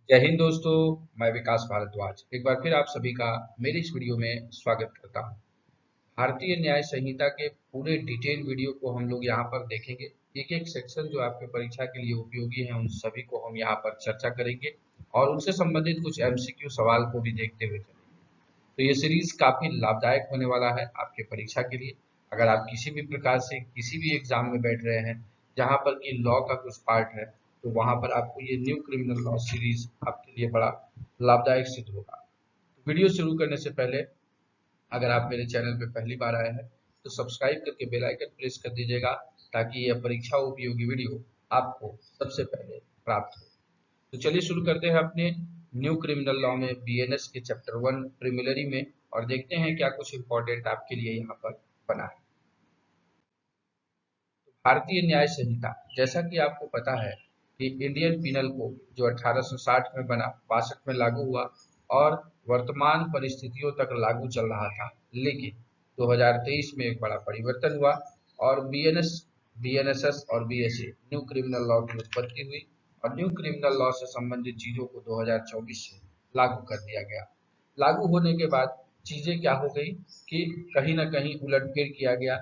जय हिंद दोस्तों। मैं विकास भारद्वाज एक बार फिर आप सभी का मेरे इस वीडियो में स्वागत करता हूं। भारतीय न्याय संहिता के पूरे डिटेल वीडियो को हम लोग यहाँ पर देखेंगे। एक एक सेक्शन जो आपके परीक्षा के लिए उपयोगी है उन सभी को हम यहाँ पर चर्चा करेंगे और उनसे संबंधित कुछ एमसीक्यू सवाल को भी देखते हुए चलेंगे। तो ये सीरीज काफी लाभदायक होने वाला है आपके परीक्षा के लिए। अगर आप किसी भी प्रकार से किसी भी एग्जाम में बैठ रहे हैं जहां पर कि लॉ का कुछ पार्ट है, तो वहां पर आपको ये न्यू क्रिमिनल लॉ सीरीज आपके लिए बड़ा लाभदायक सिद्ध होगा। तो वीडियो शुरू करने से पहले अगर आप मेरे चैनल पे पहली बार आए हैं तो सब्सक्राइब करके बेल आइकन प्रेस कर दीजिएगा, ताकि यह परीक्षा उपयोगी वीडियो आपको सबसे पहले प्राप्त हो। तो चलिए शुरू करते हैं अपने न्यू क्रिमिनल लॉ में बीएनएस के चैप्टर 1 प्रिमिलरी में, और देखते हैं क्या कुछ इंपॉर्टेंट आपके लिए यहाँ पर बना है। भारतीय न्याय संहिता, जैसा कि आपको पता है कि इंडियन पिनल कोड जो 1860 में बना, 62 में लागू हुआ और वर्तमान परिस्थितियों तक लागू चल रहा था, लेकिन 2023 में एक बड़ा परिवर्तन हुआ और बीएनएसएस और बीएसए न्यू क्रिमिनल लॉ की उत्पत्ति हुई और न्यू क्रिमिनल लॉ से संबंधित चीजों को 2024 से लागू कर दिया गया। लागू होने के बाद चीजें क्या हो गई कि कहीं ना कहीं उलटफेर किया गया,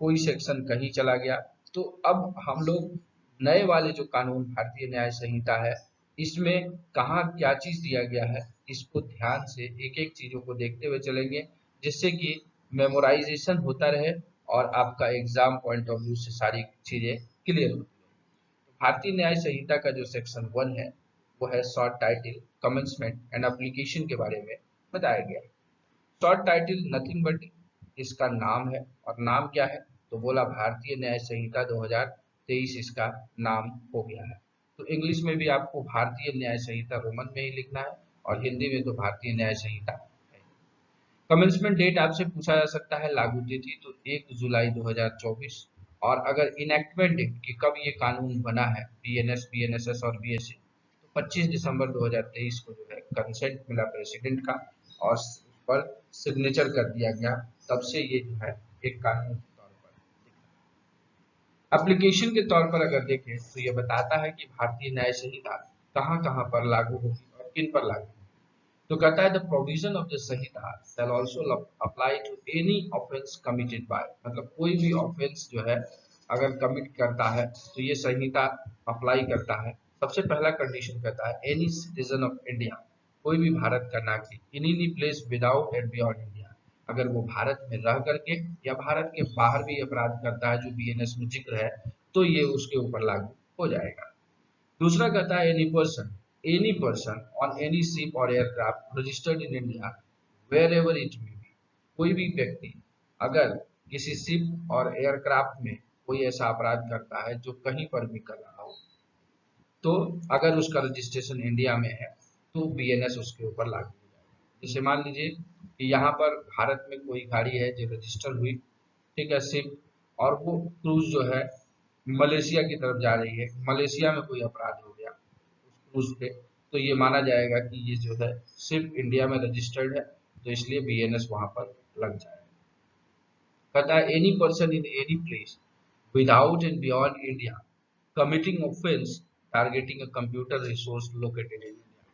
कोई सेक्शन कहीं चला गया। तो अब हम लोग नए वाले जो कानून भारतीय न्याय संहिता है, इसमें कहाँ क्या चीज दिया गया है, इसको ध्यान से एक एक चीजों को देखते हुए चलेंगे, जिससे कि मेमोराइजेशन होता रहे और आपका एग्जाम पॉइंट ऑफ व्यू से सारी चीजें क्लियर होती रहे। भारतीय न्याय संहिता का जो सेक्शन 1 है वो है short title, commencement and application के बारे में बताया गया है। शॉर्ट टाइटल नथिंग बट इसका नाम है, और नाम क्या है तो बोला भारतीय न्याय संहिता 2023 इसका नाम हो गया है। तो इंग्लिश में भी आपको भारतीय न्याय संहिता रोमन में ही लिखना है और हिंदी में तो भारतीय न्याय संहिता है। कमेंसमेंट डेट आपसे पूछा जा सकता है, लागू तिथि तो 1 जुलाई 2024, और अगर इनएक्टमेंट डेट कि कब ये कानून बना है बीएनएस बीएनएसएस और बीएसए, तो 25 दिसंबर 2023 को जो है कंसेंट मिला प्रेसिडेंट का और उस पर सिग्नेचर कर दिया गया, तब से ये जो है एक कानून के तौर पर एप्लीकेशन के तौर पर अगर देखें तो ये बताता है कि भारतीय न्याय संहिता कहाँ कहाँ पर लागू होगी और किन पर लागू होगी। तो कहता है the provision of the Sanhita shall also apply to any offence committed by, मतलब कोई भी ऑफेंस जो है अगर कमिट करता है तो ये संहिता अप्लाई करता है। सबसे पहला कंडीशन कहता है एनी सिटीजन ऑफ इंडिया, कोई भी भारत का नागरिक, in any place without and beyond India, अगर वो भारत में रह करके या भारत के बाहर भी अपराध करता है जो बीएनएस में जिक्र है, तो ये उसके ऊपर लागू हो जाएगा। दूसरा कहता है any person on any ship or aircraft registered in India wherever it may be, कोई भी व्यक्ति अगर किसी शिप और एयरक्राफ्ट में कोई ऐसा अपराध करता है जो कहीं पर भी कर रहा हो, तो अगर उसका रजिस्ट्रेशन इंडिया में है तो बीएनएस उसके ऊपर लागू हो जाएगा। जैसे मान लीजिए कि यहाँ पर भारत में कोई गाड़ी है जो रजिस्टर हुई, ठीक है, शिप, और वो क्रूज जो है मलेशिया की तरफ जा रही है, मलेशिया में कोई अपराध हो गया उस क्रूज पे, तो ये माना जाएगा कि ये जो है सिर्फ इंडिया में रजिस्टर्ड है, तो इसलिए बीएनएस वहां पर लग जाएगा। कहता है any person in any place without and beyond India committing offence targeting a computer resource located in India,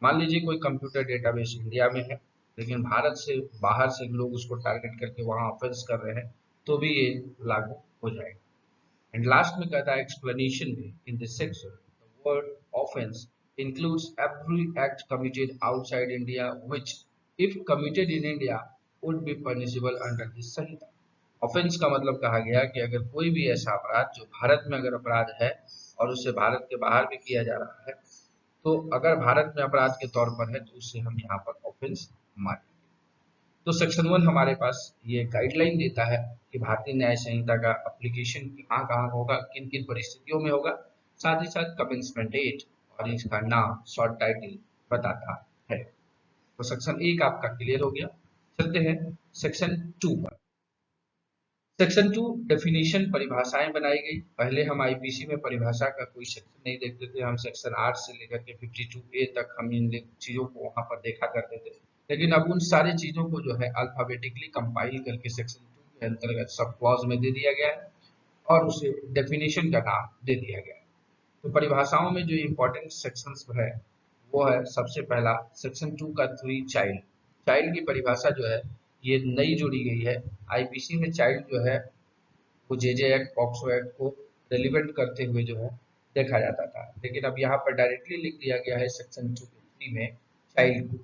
मान लीजिए कोई कंप्यूटर डेटाबेस इंडिया में है लेकिन भारत से बाहर से लोग उसको टारगेट करके वहां ऑफेंस कर रहे हैं, तो भी ये लागू हो जाएगा। And last में कहता है explanation में in this section the word offense includes every act committed outside India which if committed in India would be punishable under this Samhita. Offence का मतलब कहा गया कि अगर कोई भी ऐसा अपराध जो भारत में अगर अपराध है और उसे भारत के बाहर भी किया जा रहा है, तो अगर भारत में अपराध के तौर पर है तो उसे हम यहाँ पर ऑफेंस मानेंगे। तो सेक्शन 1 हमारे पास ये गाइडलाइन देता है कि भारतीय न्याय संहिता का एप्लीकेशन कहाँ कहाँ होगा, किन किन परिस्थितियों में होगा, साथ ही साथ कमेंसमेंट डेट और इसका नाम शॉर्ट टाइटल बताता है। तो सेक्शन 1 आपका क्लियर हो गया। चलते हैं सेक्शन 2 पर। सेक्शन 2 डेफिनेशन, परिभाषाएं बनाई गई। पहले हम आईपीसी में परिभाषा का कोई सेक्शन नहीं देखते थे, हम सेक्शन 8 से लेकर के 52A तक हम इन चीजों को वहां पर देखा करते थे, लेकिन अब उन सारी चीजों को जो है अल्फाबेटिकली कंपाइल करके सेक्शन 2 के अंतर्गत सब क्लॉज में दे दिया गया है और उसे डेफिनेशन का नाम दे दिया गया है। तो परिभाषाओं में जो इम्पोर्टेंट सेक्शंस है वो है सबसे पहला सेक्शन 2 का 3 चाइल्ड। चाइल्ड की परिभाषा जो है ये नई जोड़ी गई है। आईपीसी में चाइल्ड जो है वो जेजे एक्ट, पॉक्सो एक्ट को रेलिवेंट करते हुए जो है देखा जाता था, लेकिन अब यहाँ पर डायरेक्टली लिख दिया गया है सेक्शन 2 के 3 में child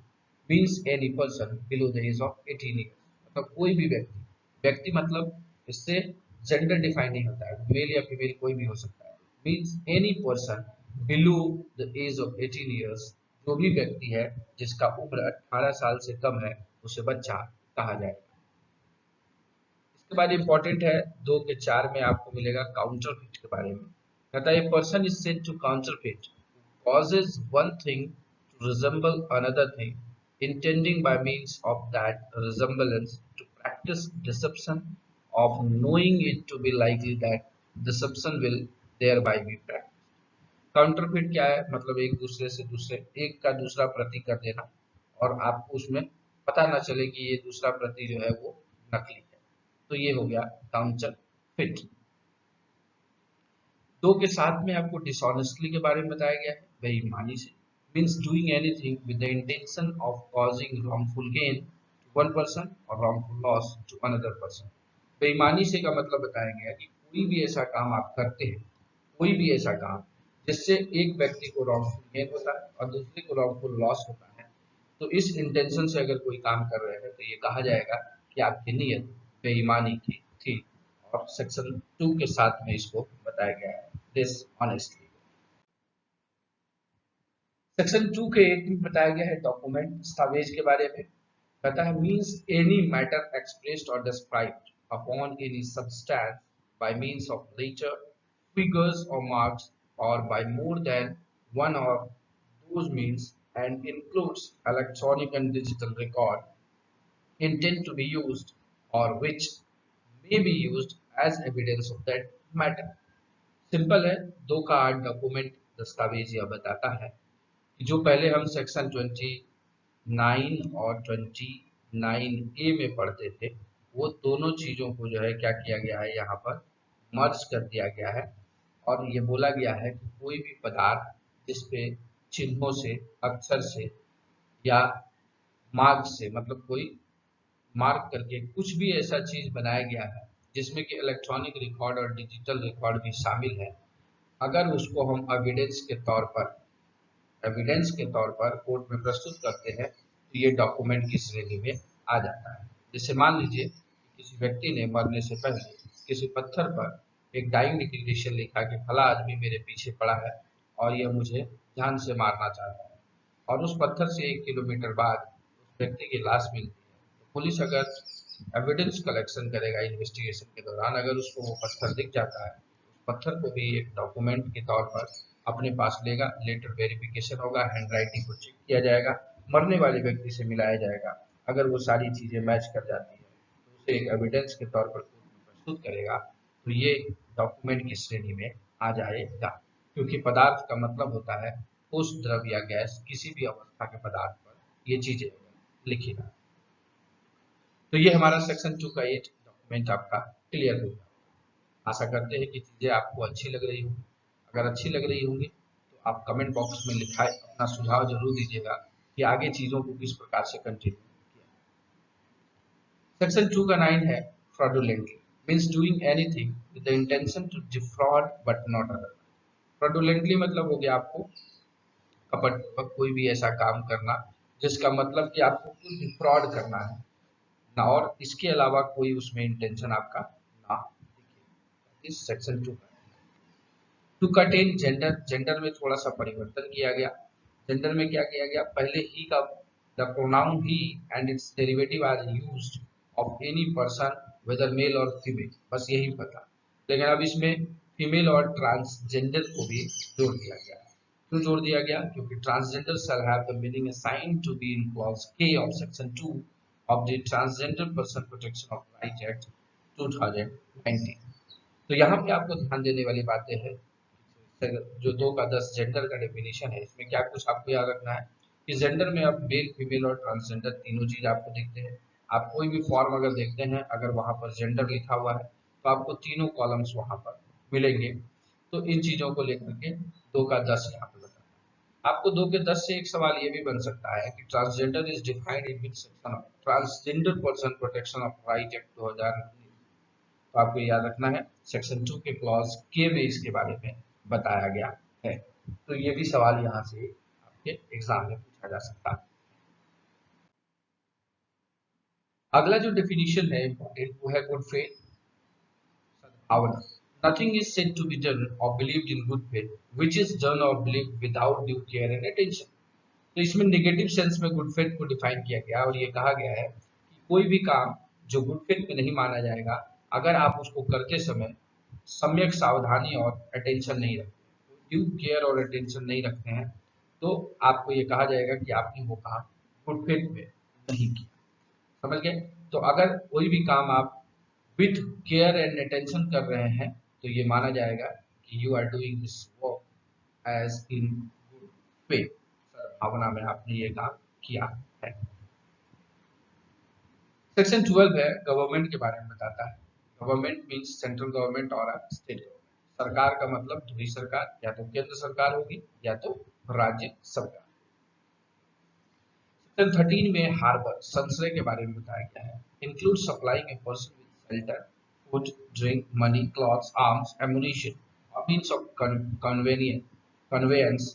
means any person below the age of 18 years, मतलब कोई भी व्यक्ति। व्यक्ति मतलब इससे जेंडर डिफाइन नहीं होता है, मेल या फीमेल कोई भी हो सकता है। Means any person below the age of 18 years, जो भी व्यक्ति है जिसका उम्र 18 साल से कम है उसे बच्चा कहा जाएगा। इसके बाद इंपॉर्टेंट है 2 के 4 में आपको मिलेगा काउंटरफिट के बारे में। कहता है person is said to counterfeit causes one thing to resemble another thing, intending by means of that resemblance to practice deception of knowing it to be likely that deception will thereby be practiced. Counterfeit क्या है? मतलब एक दूसरे से दूसरे एक का दूसरा प्रति कर देना और आपको उसमें पता ना चले कि ये दूसरा प्रति जो है वो नकली है, तो ये हो गया काउंटर फिट। 2 के साथ में आपको डिसऑनेस्टली के बारे में बताया गया है, बेईमानी से। Means doing anything with the intention of causing wrongful gain to one person or wrongful loss to another person. बेईमानी से का मतलब बताया गया कि कोई भी ऐसा काम आप करते हैं, कोई भी ऐसा काम जिससे एक व्यक्ति को रॉन्गफुल गेन होता है और दूसरे को रॉन्गफुल लॉस होता है, तो इस इंटेंशन से अगर कोई काम कर रहे हैं तो ये कहा जाएगा कि आपकी नीयत बेईमानी की थी। और सेक्शन 2 के साथ में इसको बताया गया है डिसऑनेस्टली। सेक्शन 2 के 1 में बताया गया है डॉक्यूमेंट दस्तावेज के बारे में। कहता है मीन्स एनी मैटर एक्सप्रेस्ड और described upon any substance by means of letter, figures और मार्क्स और by more than one of those means and includes electronic and digital record intend to be used or which may be used as evidence of that matter। Simple है, 2 का 8 document दस्तावेज यह बताता है कि जो पहले हम सेक्शन 29 और 29A में पढ़ते थे वो दोनों चीजों को जो है क्या किया गया है यहाँ पर मर्ज कर दिया गया है। और ये बोला गया है कि कोई भी पदार्थ जिसपे चिन्हों से, अक्षर से या मार्क से, मतलब कोई मार्क करके कुछ भी ऐसा चीज बनाया गया है जिसमें कि इलेक्ट्रॉनिक रिकॉर्ड और डिजिटल रिकॉर्ड भी शामिल है, अगर उसको हम एविडेंस के तौर पर कोर्ट में प्रस्तुत करते हैं तो ये डॉक्यूमेंट की श्रेणी में आ जाता है। जैसे मान लीजिए किसी व्यक्ति ने मरने से पहले किसी पत्थर पर एक डाइंग डिक्लेरेशन लिखा कि फला आदमी मेरे पीछे पड़ा है और यह मुझे जान से मारना चाहता है, और उस पत्थर से 1 किलोमीटर बाद उस व्यक्ति की लाश मिलती है, तो पुलिस अगर एविडेंस कलेक्शन करेगा इन्वेस्टिगेशन के दौरान, अगर उसको वो पत्थर दिख जाता है, उस पत्थर को भी एक डॉक्यूमेंट के तौर पर अपने पास लेगा, लेटर वेरिफिकेशन होगा, हैंड राइटिंग को चेक किया जाएगा, मरने वाले व्यक्ति से मिलाया जाएगा। अगर वो सारी चीजें मैच कर जाती है तो उसे एक एविडेंस के तौर पर कोर्ट में प्रस्तुत करेगा, तो ये डॉक्यूमेंट की श्रेणी में आ जाएगा। क्योंकि पदार्थ का मतलब होता है ठोस, द्रव या गैस, किसी भी अवस्था के पदार्थ पर ये चीजें लिखी जाती। तो ये हमारा सेक्शन 2 का 8 डॉक्यूमेंट आपका क्लियर हो गया। आशा करते हैं कि चीजें आपको अच्छी लग रही होंगी। अगर अच्छी लग रही होंगी तो आप कमेंट बॉक्स में लिखाए अपना सुझाव जरूर दीजिएगा कि आगे चीजों को किस प्रकार से कंटिन्यू किया। सेक्शन 2 का 9 है fraudulently, means doing anything with the intention to defraud but not other. Fraudulently मतलब हो गया आपको कपटपूर्वक कोई भी ऐसा काम करना जिसका मतलब कि आपको कुछ डिफ्रॉड करना है ना, और इसके अलावा कोई उसमें इंटेंशन आपका ना दिखे। इस सेक्शन 2 का टू कंटेन जेंडर, जेंडर में थोड़ा सा परिवर्तन किया गया। जेंडर में क्या किया गया, पहले ही का the pronoun he and its derivative are used of any person whether male और फीमेल, बस यही पता। लेकिन अब इसमें फीमेल और ट्रांसजेंडर को भी जोड़ दिया गया। क्यों जोड़ दिया गया? क्योंकि transgender shall have the meaning assigned to be in clause K of section 2 of the transgender person protection of right act 2019। तो यहाँ पे आपको ध्यान देने वाली बातें हैं, जो 2 का 10 जेंडर का डेफिनेशन है, इसमें क्या कुछ आपको याद रखना है कि जेंडर में अब मेल, फीमेल और ट्रांसजेंडर तीनों चीज आपको दिखते हैं। आप कोई भी फॉर्म अगर देखते हैं, अगर वहां पर जेंडर लिखा हुआ है तो आपको तीनों कॉलम्स वहां पर मिलेंगे। तो इन चीजों को लेकर के 2 का 10 यहाँ पे बताना। आपको 2 के 10 से एक सवाल ये भी बन सकता है कि transgender is defined in which section of transgender person protection of right act 2019। तो आपको याद रखना है सेक्शन 2 के क्लॉज के में इसके बारे में बताया गया है। तो ये भी सवाल यहाँ से आपके एग्जाम में पूछा जा सकता है। अगला जो डेफिनेशन है इंपॉर्टेंट वो है गुड फेथ, सद्भावना। Nothing is said to be done or believed in good faith which is done or believed without due care and attention. तो इसमें नेगेटिव सेंस में गुड फेथ को डिफाइन किया गया और ये कहा गया है कि कोई भी काम जो गुड फेथ में नहीं माना जाएगा अगर आप उसको करते समय सम्यक सावधानी और अटेंशन नहीं रखते, ड्यू केयर और अटेंशन नहीं रखते हैं, तो आपको ये कहा जाएगा कि आपने वो काम गुड फेथ में नहीं किया। समझ गए? तो अगर कोई भी काम आप विथ केयर एंड अटेंशन कर रहे हैं तो ये माना जाएगा कि you are doing this work as in good faith, भावना में आपने ये काम किया है। सेक्शन 12 है गवर्नमेंट के बारे में बताता है। गवर्नमेंट मींस सेंट्रल गवर्नमेंट और स्टेट गवर्नमेंट। सरकार का मतलब दूसरी सरकार, या तो केंद्र सरकार होगी या तो राज्य सरकार। सेक्शन 13 में हार्बर संशय के बारे में बताया गया है। Include supplying a person with shelter, food, drink, money, clothes, arms, ammunition or means of conveyance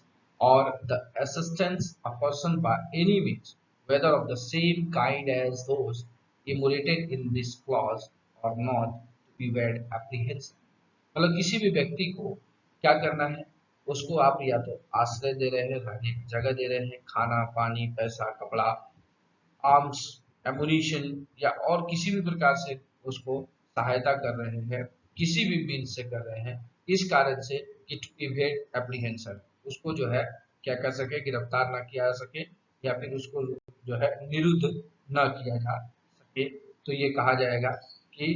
or the assistance a person by any means, whether of the same kind as those enumerated in this clause or not, to be wed apprehension। मतलब किसी भी व्यक्ति को क्या करना है, उसको आप या तो आश्रय दे रहे हैं, रहने की जगह दे रहे हैं, खाना पानी पैसा कपड़ा, आर्म्स, एमुनिशन या और किसी भी प्रकार से उसको सहायता कर रहे हैं, किसी भी मीन्स से कर रहे हैं, इस कारण से कि टू इवेड एप्रीहेंशन, उसको जो है क्या कर सके, गिरफ्तार ना किया जा सके या फिर उसको जो है निरुद्ध ना किया जा सके, तो ये कहा जाएगा कि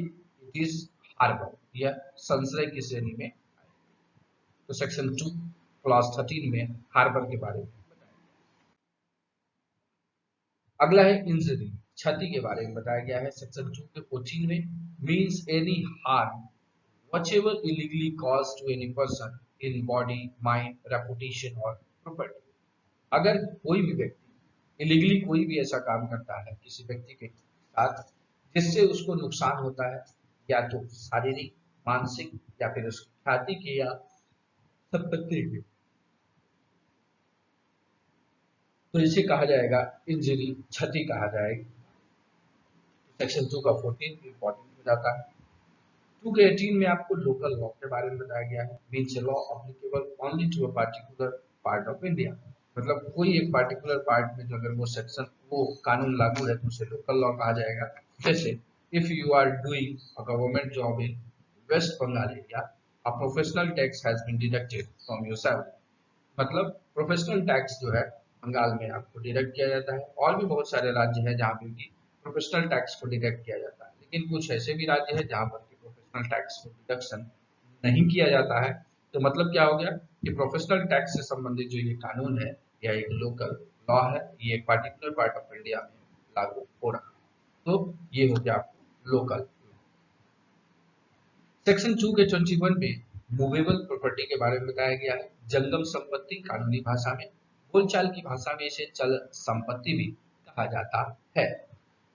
इट इज हार्बर, यह संशय की श्रेणी में। तो सेक्शन 2 क्लॉज 13 में हार्बर के बारे में बताया। अगला है इंजरी, क्षति के बारे में बताया गया है सेक्शन 2 के 14 में। Means any harm whatever illegally cause to any person in body, mind, reputation और प्रॉपर्टी। अगर कोई भी व्यक्ति इलीगली कोई भी ऐसा काम करता है किसी व्यक्ति के साथ जिससे उसको नुकसान होता है, या तो शारीरिक, मानसिक या फिर उसकी ख्याति के या संपत्ति के, तो इसे कहा जाएगा इंजरी, क्षति कहा जाएगा। सेक्शन 2 का 14 इंपॉर्टेंट हो जाता है। 2 के 18 में आपको लोकल लॉ के बारे में बताया गया है। Means law applicable only to a particular part of India. मतलब कोई एक पार्टिकुलर पार्ट में जो अगर वो सेक्शन वो कानून लागू है तो उसे लोकल लॉ कहा जाएगा। जैसे if you are doing a government job in West Bengal area, a professional tax has been deducted from your salary. मतलब प्रोफेशनल टैक्स जो है बंगाल में आपको डिडक्ट किया जाता है। और भी बहुत सारे राज्य हैं जहाँ पे कि प्रोफेशनल टैक्स को डिडक्ट किया जाता है, लेकिन कुछ ऐसे भी राज्य हैं जहाँ पर कि प्रोफेशनल टैक्स को डिडक्शन नहीं किया जाता है। तो मतलब क्या हो गया कि प्रोफेशनल टैक्स से संबंधित जो ये कानून है या एक लोकल लॉ है, ये एक पार्टिकुलर पार्ट ऑफ इंडिया में लागू हो रहा है। तो ये हो गया आपको लोकल। सेक्शन 2 के 21 में मूवेबल प्रॉपर्टी के बारे में बताया गया है। जंगम संपत्ति कानूनी भाषा में, बोलचाल की भाषा में इसे चल संपत्ति भी कहा जाता है।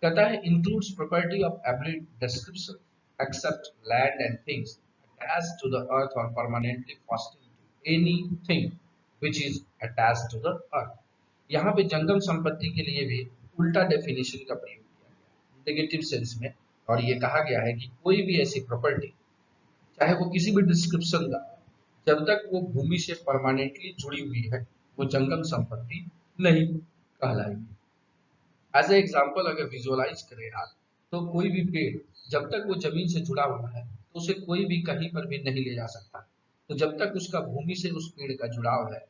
कहता है includes property of every description except land and things attached to the earth or permanently fastened to anything which is attached to the earth. यहाँ पे जंगम संपत्ति के लिए भी उल्टा डेफिनेशन का प्रयोग किया गया नेगेटिव सेंस में, और ये कहा गया है कि कोई भी ऐसी प्रॉपर्टी चाहे वो किसी भी डिस्क्रिप्शन का, जब तक वो भूमि से परमानेंटली जुड़ी हुई है वो जंगम संपत्ति नहीं कहलाएगी। एज ए एग्जाम्पल अगर विजुअलाइज करें आप, तो कोई भी पेड़ जब तक वो जमीन से जुड़ा हुआ है तो उसे कोई भी कहीं पर भी नहीं ले जा सकता। तो जब तक उसका भूमि से उस पेड़ का जुड़ाव है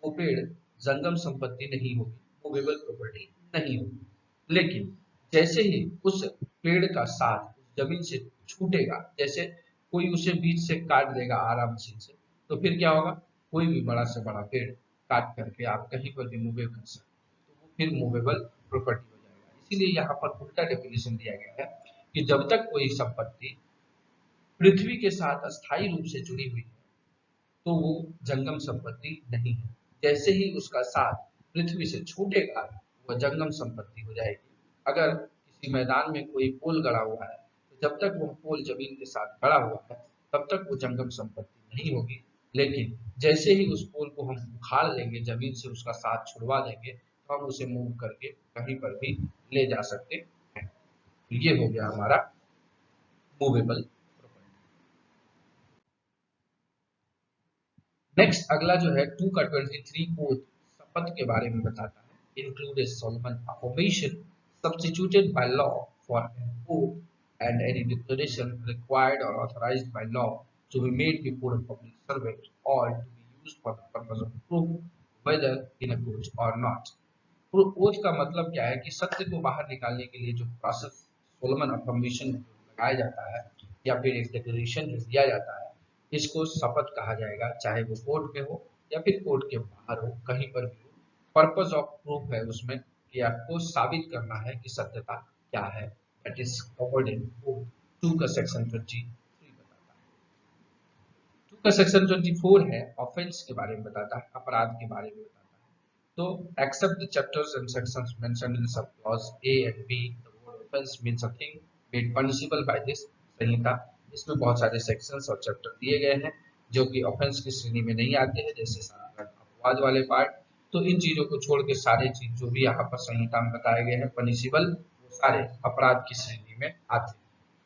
वो पेड़ जंगम संपत्ति नहीं होगी, मूवेबल प्रॉपर्टी नहीं होगी। लेकिन जैसे ही उस पेड़ का साथ जमीन से छूटेगा, जैसे कोई उसे बीच से काट देगा आराम से, तो फिर क्या होगा, कोई भी बड़ा से बड़ा पेड़ काट करके आप कहीं पर भी मूव कर सकते, तो वो फिर मूवेबल प्रॉपर्टी हो जाएगा। इसीलिए यहाँ पर उल्टा डेफिनेशन दिया गया है कि जब तक कोई संपत्ति पृथ्वी के साथ अस्थायी रूप से जुड़ी हुई है तो वो जंगम संपत्ति नहीं है। जैसे ही उसका साथ पृथ्वी से छूटेगा वह जंगम संपत्ति हो जाएगी। अगर किसी मैदान में कोई पोल गड़ा हुआ है तो जब तक वह पोल जमीन के साथ गड़ा हुआ है तब तक वो जंगम संपत्ति नहीं होगी, लेकिन जैसे ही उस पोल को हम उखाड़ लेंगे, जमीन से उसका साथ छुड़वा देंगे, तो हम उसे मूव करके कहीं पर भी ले जा सकते हैं। ये हो गया हमारा मूवेबल प्रॉपर्टी। नेक्स्ट अगला जो है 2 का 23 कोड शपथ के बारे में बताता है। Include a solemn affirmation substituted by law for an oath and any declaration required or authorised by law to be made before a public servant or to be used for the purpose of proof whether in a court or not. Oath का मतलब क्या है कि सत्य को बाहर निकालने के लिए जो प्रोसेस सोलोमन अफर्मेशन लगाया जाता है या फिर एक डिक्लेरेशन जो दिया जाता है, इसको शपथ कहा जाएगा, चाहे वो कोर्ट में हो या फिर कोर्ट के बाहर हो, कहीं पर भी हो। पर्पस ऑफ प्रूफ है उसमें कि आपको साबित करना है कि सत्यता क्या है। दैट इज कवर्ड इन 2 का सेक्शन 23 बताता है। 2 का सेक्शन 24 है ऑफेंस के बारे में बताता है, अपराध के बारे में बताता है। तो except the chapters and sections mentioned in sub clause A and B, the word offense means a thing made punishable by this संहिता। इसमें बहुत सारे सेक्शंस और चैप्टर दिए गए हैं जो कि ऑफेंस की श्रेणी में नहीं आते हैं, जैसे साधारण अपवाद वाले पार्ट। तो इन चीजों को छोड़ के सारे चीज जो भी यहाँ पर संहिता में बताए गए हैं पनिशेबल, वो सारे अपराध की श्रेणी में आते हैं।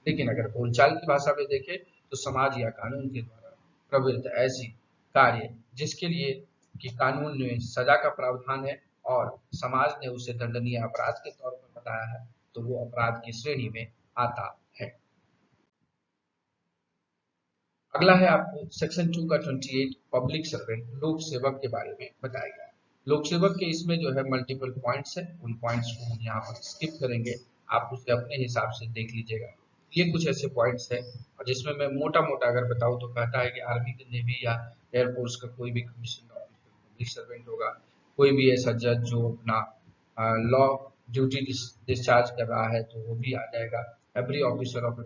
लेकिन अगर बोलचाल की भाषा में देखें तो समाज या कानून के द्वारा प्रवृत्त ऐसी कार्य जिसके लिए कि कानून में सजा का प्रावधान है और समाज ने उसे दंडनीय अपराध के तौर पर बताया है, तो वो अपराध की श्रेणी में आता है। अगला है आपको सेक्शन 2 का 28 पब्लिक सर्वेंट, लोक सेवक के बारे में बताया गया है। लोक सेवक के इसमें जो है मल्टीपल पॉइंट्स है, उन पॉइंट्स को हम यहाँ पर स्किप करेंगे, आप उसे अपने हिसाब से देख लीजिएगा। ये कुछ ऐसे पॉइंट्स है और जिसमें मैं मोटा मोटा अगर बताऊं तो कहता है कि आर्मी, नेवी या एयरफोर्स का कोई भी कमीशन ऑफिसर पब्लिक सर्वेंट होगा। कोई भी ऐसा जज जो अपना लॉ ड्यूटी डिस्चार्ज कर रहा है तो वो भी आ जाएगा। एवरी ऑफिसर ऑफ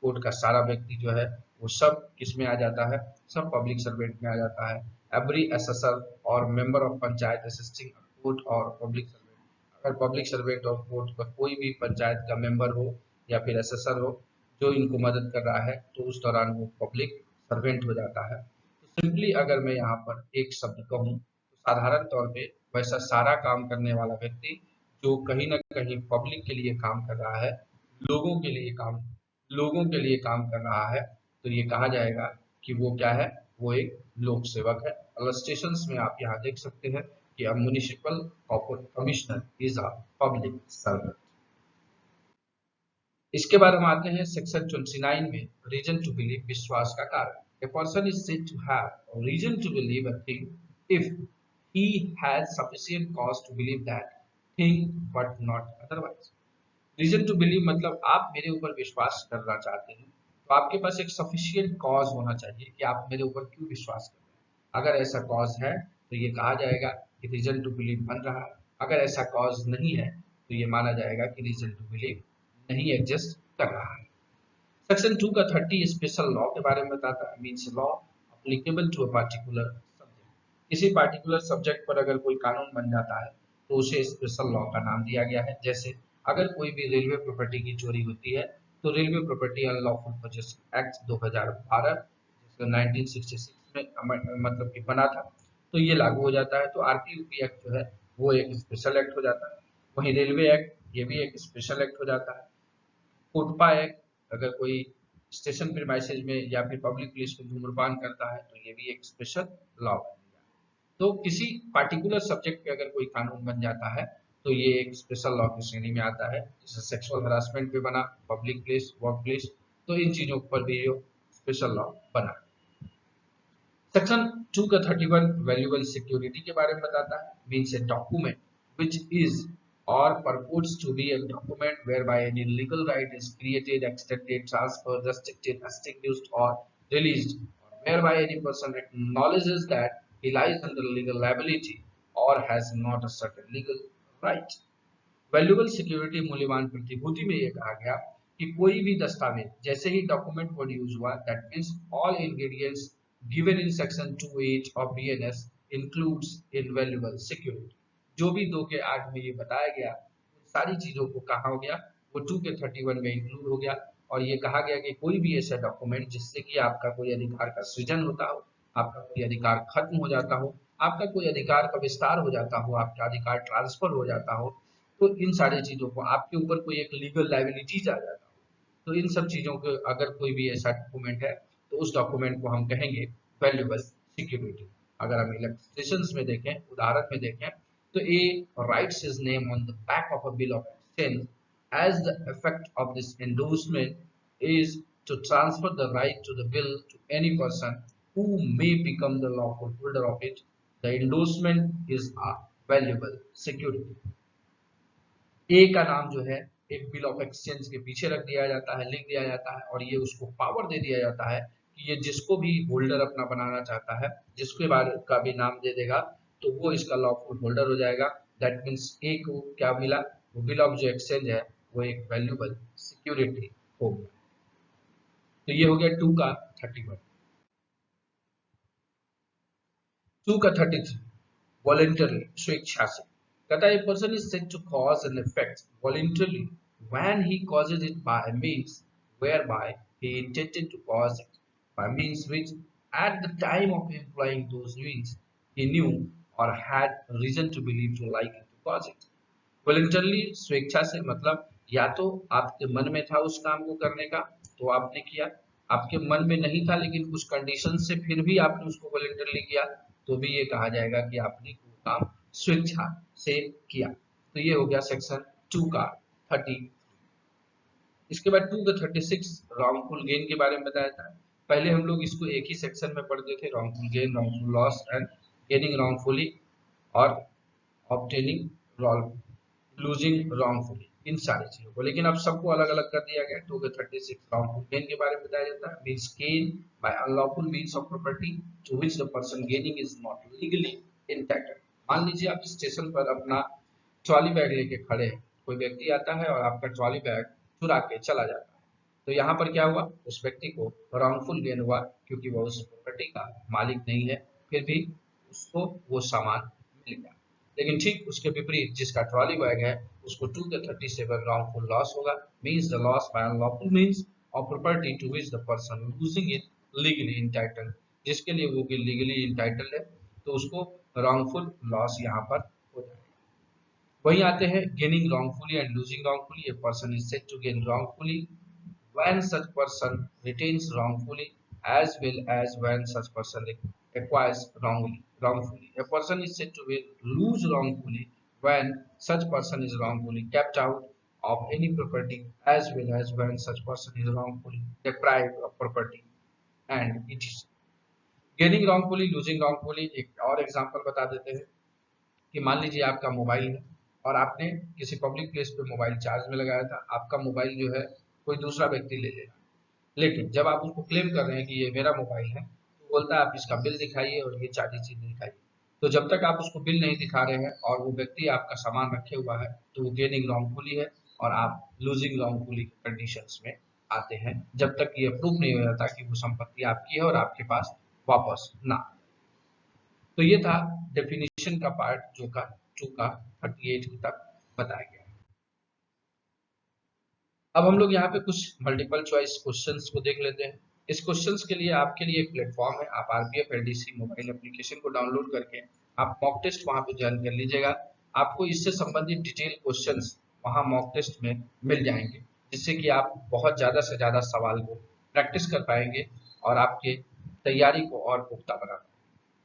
कोर्ट का सारा व्यक्ति जो है वो सब किस में आ जाता है, सब पब्लिक सर्वेंट में आ जाता है। एवरी एसेसर और member of panchayat assisting court और पब्लिक सर्वेंट, अगर पब्लिक सर्वेंट और कोर्ट का कोई भी पंचायत का मेंबर हो या फिर एसेसर हो जो इनको मदद कर रहा है तो उस दौरान वो पब्लिक सर्वेंट हो जाता है। तो सिंपली अगर मैं यहाँ पर एक शब्द कहूँ तो साधारण तौर पे वैसा सारा काम करने वाला व्यक्ति जो कहीं ना कहीं पब्लिक के लिए काम कर रहा है, लोगों के लिए काम लोगों के लिए काम कर रहा है, तो ये कहा जाएगा कि वो क्या है, वो एक लोक सेवक है। इलस्ट्रेशंस में आप यहाँ देख सकते हैं कि a municipal corporate commissioner is a public servant. इसके बाद हम आते हैं सेक्शन 29 में रीजन टू बिलीव, विश्वास का कारण। A person is said to have reason to believe a thing if he has sufficient cause to believe that thing but not otherwise। Reason to believe मतलब आप मेरे ऊपर विश्वास करना चाहते हैं तो आपके पास एक सफिशिएंट कॉज होना चाहिए कि आप मेरे ऊपर क्यों विश्वास कर रहे हैं। अगर ऐसा कॉज है तो ये कहा जाएगा कि रीजन टू बिलीव बन रहा है। अगर ऐसा कॉज नहीं है तो ये माना जाएगा कि रीजन टू बिलीव नहीं एग्जिस्ट कर रहा है। सेक्शन 2 का 30 स्पेशल लॉ के बारे में बताता है। Means law applicable to a particular subject. किसी पार्टिकुलर सब्जेक्ट पर अगर कोई कानून बन जाता है तो उसे स्पेशल लॉ का नाम दिया गया है। जैसे अगर कोई भी रेलवे प्रॉपर्टी की चोरी होती है तो railway property unlawful possession act 2012 जिसको 1966 में मतलब कि बना था, तो ये लागू हो जाता है। तो आरपीयूपी एक्ट जो है वो एक स्पेशल एक्ट हो जाता है। वहीं रेलवे एक्ट ये भी एक स्पेशल एक्ट हो जाता है। कोटपा एक्ट, अगर कोई स्टेशन प्रीमाइसेस में या फिर पब्लिक प्लेस में धूम्रपान करता है तो ये भी एक स्पेशल लॉ बनेगा। तो किसी पार्टिकुलर सब्जेक्ट पे अगर कोई कानून बन जाता है तो ये एक स्पेशल लॉ की श्रेणी में आता है। जैसे सेक्सुअल हरासमेंट पे बना, पब्लिक प्लेस, वर्क प्लेस, तो इन चीजों पर भी ये स्पेशल लॉ बना। सेक्शन 2 का 31 वैल्यूएबल सिक्योरिटी के बारे में बताता है। Means a document which is or purports to be a document whereby any legal right is created, extended, transferred, restricted, extinguished, or released, or whereby any person acknowledges that he lies under legal liability or has not a certain legal right। Valuable security मूल्यवान प्रतिभूति में यह कहा गया कि कोई भी दस्तावेज जैसे ही डॉक्यूमेंट वर्ड यूज हुआ, that means all ingredients given in section 2(8) of BNS includes invaluable security। जो भी 2 के 8 में ये बताया गया सारी चीजों को कहा हो गया वो 2 के 31 में इंक्लूड हो गया। और ये कहा गया कि कोई भी ऐसा डॉक्यूमेंट जिससे कि आपका कोई अधिकार का सृजन होता हो, आपका कोई अधिकार खत्म हो जाता हो, आपका कोई अधिकार का विस्तार हो जाता हो, आपका अधिकार ट्रांसफर हो जाता हो, तो इन सारी चीजों को आपके ऊपर कोई एक लीगल लायबिलिटीज आ जाता हो, तो इन सब चीजों को अगर कोई भी ऐसा डॉक्यूमेंट है तो उस डॉक्यूमेंट को हम कहेंगे वैल्यूएबल सिक्योरिटी। अगर हम इलस्ट्रेशंस में देखें, उदाहरण में देखें, तो A writes his name on the back of a bill of exchange as the effect of this endorsement is to transfer the right to the bill to any person who may become the lawful holder of it. The endorsement is a valuable security। ए का नाम जो है एक bill of exchange के पीछे रख दिया जाता है, लिख दिया जाता है, और ये उसको पावर दे दिया जाता है कि ये जिसको भी होल्डर अपना बनाना चाहता है, जिसके बारे का भी नाम दे देगा तो वो इसका लॉफुल होल्डर हो जाएगा। दैट मीन्स ए को क्या मिला, वो बिल ऑफ जो एक्सचेंज है वो एक वैल्यूएबल सिक्योरिटी हो गया। तो ये हो गया 2 का 31। 2 का 33 वॉलेंटरी, स्वेच्छा से। कहता है person is said to cause an effect voluntarily when he causes it by means whereby he intended to cause it, by means which at the time of employing those means he knew or had reason to believe to like to cause it। Voluntarily, स्वेच्छा से, मतलब या तो आपके मन में था उस काम को करने का तो आपने किया, आपके मन में नहीं था लेकिन कुछ कंडीशन से फिर भी आपने उसको वॉलंटरली किया, तो भी ये कहा जाएगा कि आपने वो काम स्वेच्छा से किया। तो ये हो गया सेक्शन 2 का 30। इसके बाद 2 का 36 रॉन्गफुल गेन के बारे में बताया था। पहले हम लोग इसको एक ही सेक्शन में पढ़ते थे, wrongful gain, wrongful loss and gaining wrongfully और ऑब्टेनिंग लूजिंग रॉन्गफुली, इन सारी चीजों को, लेकिन अब सबको अलग अलग कर दिया गया। 2 का 36 रॉन्गफुल गेन के बारे में बताया जाता है, means gain by unlawful means of property to which the person gaining is not legally entitled. मान लीजिए आप स्टेशन पर अपना ट्रॉली बैग लेके खड़े हैं, कोई व्यक्ति आता है और आपका ट्रॉली बैग चुरा के चला जाता है, तो यहाँ पर क्या हुआ, उस व्यक्ति को रॉन्गफुल गेन हुआ क्योंकि वह उस प्रॉपर्टी का मालिक नहीं है, फिर भी उसको वो सामान मिल गया। लेकिन ठीक उसके विपरीत जिसका ट्रॉली बैग है उसको 2 का 37 रॉन्गफुल लॉस होगा, means the loss by unlawful means of property to which the person losing it legally entitled, जिसके लिए वो लीगली इंटाइटल्ड है, तो उसको रॉन्गफुल लॉस यहाँ पर हो जाएगा। वहीं आते हैं gaining wrongfully and losing wrongfully। A person is said to gain wrongfully when such person retains wrongfully as well as when such person acquires wrongfully। A person is said to lose wrongfully when such person is wrongfully kept out of any property as well as when such person is wrongfully deprived of property and etc। Gaining wrongfully, losing wrongfully एक और example बता देते हैं कि मान लीजिए आपका mobile है और आपने किसी पब्लिक प्लेस पे मोबाइल चार्ज में लगाया था, आपका मोबाइल जो है कोई दूसरा व्यक्ति ले लेगा, लेकिन जब आप उसको क्लेम कर रहे हैं कि ये मेरा मोबाइल है तो बोलता है आप इसका बिल दिखाइए और ये सारी चीज दिखाइए। तो जब तक आप उसको बिल नहीं दिखा रहे हैं और वो व्यक्ति आपका सामान रखे हुआ है तो वो गेनिंग रॉन्गफुली है और आप लूजिंग रॉन्गफुली कंडीशंस में आते हैं, जब तक ये प्रूव नहीं हो जाता कि वो संपत्ति आपकी है और आपके पास वापस ना। तो ये था डेफिनेशन का पार्ट जो का 2 का 38 तक बताया गया। अब हम लोग यहाँ पे कुछ मल्टीपल चॉइस क्वेश्चंस को देख लेते हैं। इस क्वेश्चंस के लिए आपके लिए एक प्लेटफॉर्म है, आप आरपीएफ एलडीसी मोबाइल एप्लीकेशन को डाउनलोड करके आप मॉक टेस्ट वहाँ पे ज्वाइन कर लीजिएगा। आपको इससे संबंधित डिटेल क्वेश्चंस वहाँ मॉक टेस्ट में मिल जाएंगे, जिससे कि आप बहुत ज्यादा से ज्यादा सवाल को प्रैक्टिस कर पाएंगे और आपके तैयारी को और पुख्ता बना पाएंगे।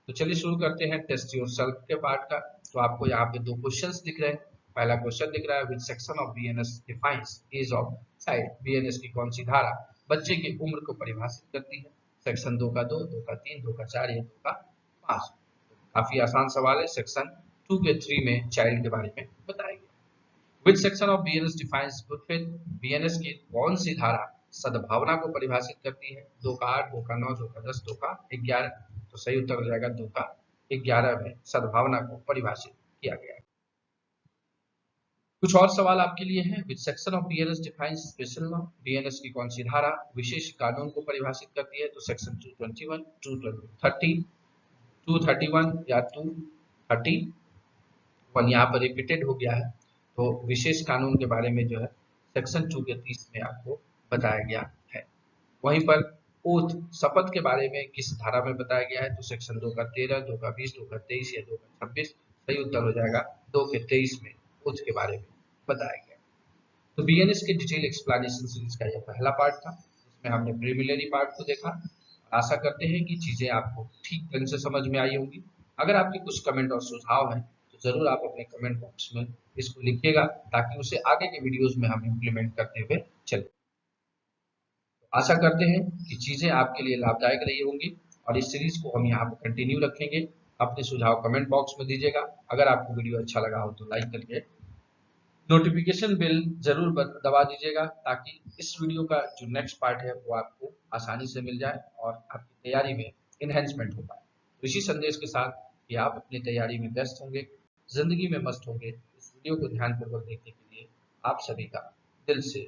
तो चलिए शुरू करते हैं टेस्ट योरसेल्फ के पार्ट का। तो आपको यहाँ पे 2 क्वेश्चंस दिख रहे हैं। पहला क्वेश्चन दिख रहा है which section of BNS defines age of child. BNS की कौन सी धारा बच्चे की उम्र को परिभाषित करती है। सेक्शन 2 का 2, 2 का 3, 2 का 4 या 2 का 5। काफी आसान सवाल है। सेक्शन 2 के 3 में चाइल्ड के बारे में बताया गया। विच section of BNS defines good faith. BNS की कौन सी धारा सद्भावना को परिभाषित करती है। 2 का 8, 2 का 9, 2 का 10, 2 का 11। तो सही उत्तर हो जाएगा 2 का 11 में सद्भावना को परिभाषित किया गया है। कुछ और सवाल आपके लिए हैं। विच section of BNS defines special law, BNS की कौन सी धारा विशेष कानून को परिभाषित करती है? तो सेक्शन 221, 230, 231 या 231 यहाँ पर रिपीटेड हो गया है। तो विशेष कानून के बारे में जो है सेक्शन 230 में आपको बताया गया है। वहीं पर ओथ शपथ के बारे में किस धारा में बताया गया है? तो सेक्शन 2 का 13, 2 का 20, 2 का 23 या 2 का 26। सही उत्तर हो जाएगा 2 के 23 में ओथ के बारे में बताया गया। तो बीएनएस के डिटेल एक्सप्लेनेशन सीरीज का यह पहला पार्ट था। इसमें हमने प्रीलिमिनरी पार्ट को देखा। आशा करते हैं कि चीजें आपको ठीक ढंग से समझ में आई होंगी। अगर आपके कुछ कमेंट और सुझाव हैं तो जरूर आप अपने कमेंट बॉक्स में इसको लिखिएगा, ताकि उसे आगे के वीडियोस में हम इम्प्लीमेंट करते हुए चलें। आशा करते हैं कि चीजें आपके लिए लाभदायक रही होंगी और इस सीरीज को हम यहाँ पर कंटिन्यू रखेंगे। अपने सुझाव कमेंट बॉक्स में दीजिएगा। अगर आपको वीडियो अच्छा लगा हो तो लाइक करके नोटिफिकेशन बेल जरूर दबा दीजिएगा, ताकि इस वीडियो का जो नेक्स्ट पार्ट है वो आपको आसानी से मिल जाए और आपकी तैयारी में इन्हेंसमेंट हो पाए। तो इसी संदेश के साथ कि आप अपनी तैयारी में व्यस्त होंगे, जिंदगी में मस्त होंगे, इस वीडियो को ध्यानपूर्वक देखने के लिए आप सभी का दिल से